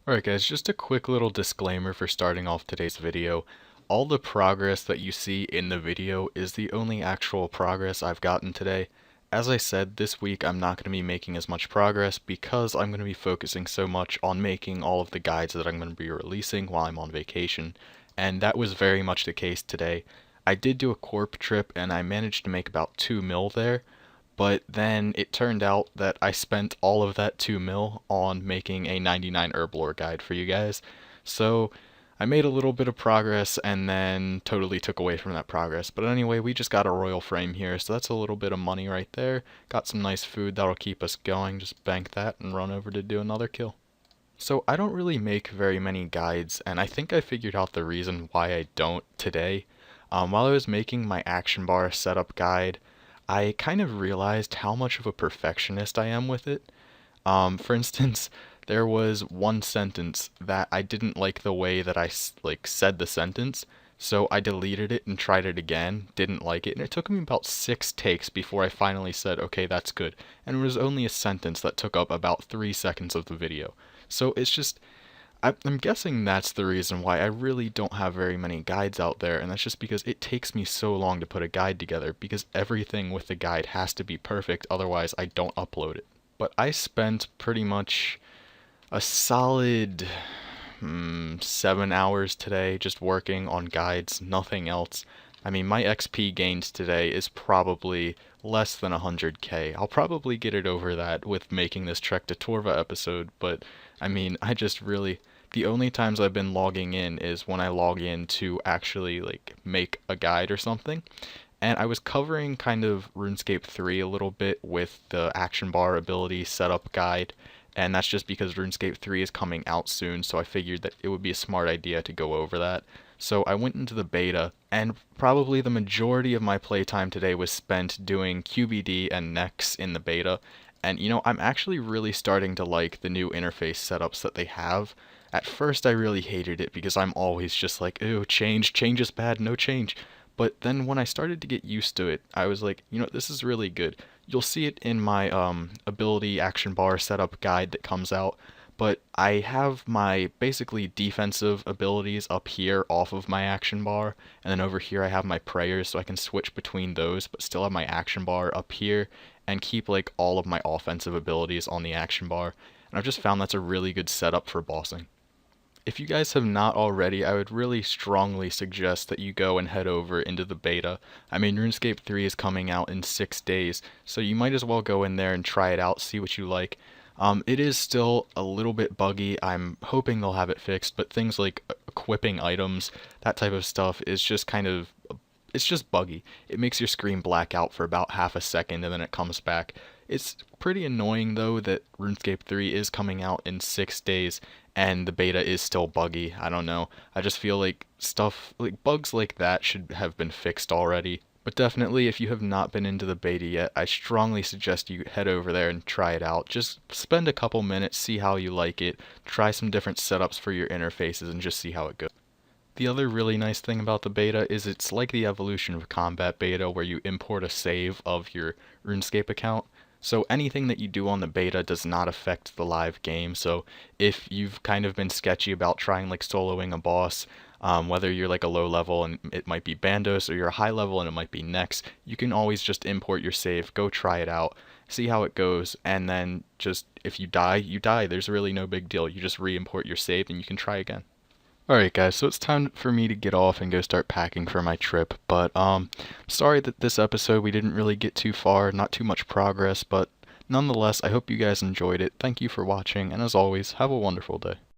Alright guys, just a quick little disclaimer for starting off today's video. All the progress that you see in the video is the only actual progress I've gotten today. As I said, this week I'm not going to be making as much progress because I'm going to be focusing so much on making all of the guides that I'm going to be releasing while I'm on vacation. And that was very much the case today. I did do a corp trip and I managed to make about 2 mil there. But then it turned out that I spent all of that 2 mil on making a 99 herb lore guide for you guys. So I made a little bit of progress and then totally took away from that progress. But anyway, we just got a royal frame here, so that's a little bit of money right there. Got some nice food that'll keep us going. Just bank that and run over to do another kill. So I don't really make very many guides, and I think I figured out the reason why I don't today. While I was making my action bar setup guide, I kind of realized how much of a perfectionist I am with it. For instance, there was one sentence that I didn't like the way that I said the sentence, so I deleted it and tried it again, didn't like it, and it took me about 6 takes before I finally said, okay, that's good. And it was only a sentence that took up about 3 seconds of the video. So it's just, I'm guessing that's the reason why I really don't have very many guides out there, and that's just because it takes me so long to put a guide together, because everything with the guide has to be perfect, otherwise I don't upload it. But I spent pretty much a solid 7 hours today just working on guides, nothing else. I mean, my XP gains today is probably less than 100k. I'll probably get it over that with making this Trek to Torva episode, but I mean, I just really, the only times I've been logging in is when I log in to actually make a guide or something. And I was covering kind of RuneScape 3 a little bit with the action bar ability setup guide, and that's just because RuneScape 3 is coming out soon, so I figured that it would be a smart idea to go over that. So I went into the beta, and probably the majority of my playtime today was spent doing QBD and Nex in the beta. And you know, I'm actually really starting to like the new interface setups that they have. At first I really hated it because I'm always just like, ew, change is bad, no change. But then when I started to get used to it, I was like, you know, this is really good. You'll see it in my ability action bar setup guide that comes out, but I have my basically defensive abilities up here off of my action bar, and then over here I have my prayers, so I can switch between those, but still have my action bar up here, and keep like all of my offensive abilities on the action bar. And I've just found that's a really good setup for bossing. If you guys have not already, I would really strongly suggest that you go and head over into the beta. I mean, RuneScape 3 is coming out in 6 days, so you might as well go in there and try it out, see what you like. It is still a little bit buggy. I'm hoping they'll have it fixed, but things like equipping items, that type of stuff is just kind of, it's just buggy. It makes your screen black out for about half a second and then it comes back. It's pretty annoying though that RuneScape 3 is coming out in 6 days and the beta is still buggy. I don't know. I just feel like stuff, like bugs like that should have been fixed already. But definitely, if you have not been into the beta yet, I strongly suggest you head over there and try it out. Just spend a couple minutes, see how you like it, try some different setups for your interfaces, and just see how it goes. The other really nice thing about the beta is it's like the evolution of combat beta where you import a save of your RuneScape account. So anything that you do on the beta does not affect the live game. So if you've kind of been sketchy about trying like soloing a boss, whether you're like a low level and it might be Bandos, or you're a high level and it might be Nex, you can always just import your save, go try it out, see how it goes, and then just if you die, you die. There's really no big deal. You just re-import your save and you can try again. Alright guys, so it's time for me to get off and go start packing for my trip, but sorry that this episode we didn't really get too far, not too much progress, but nonetheless, I hope you guys enjoyed it. Thank you for watching, and as always, have a wonderful day.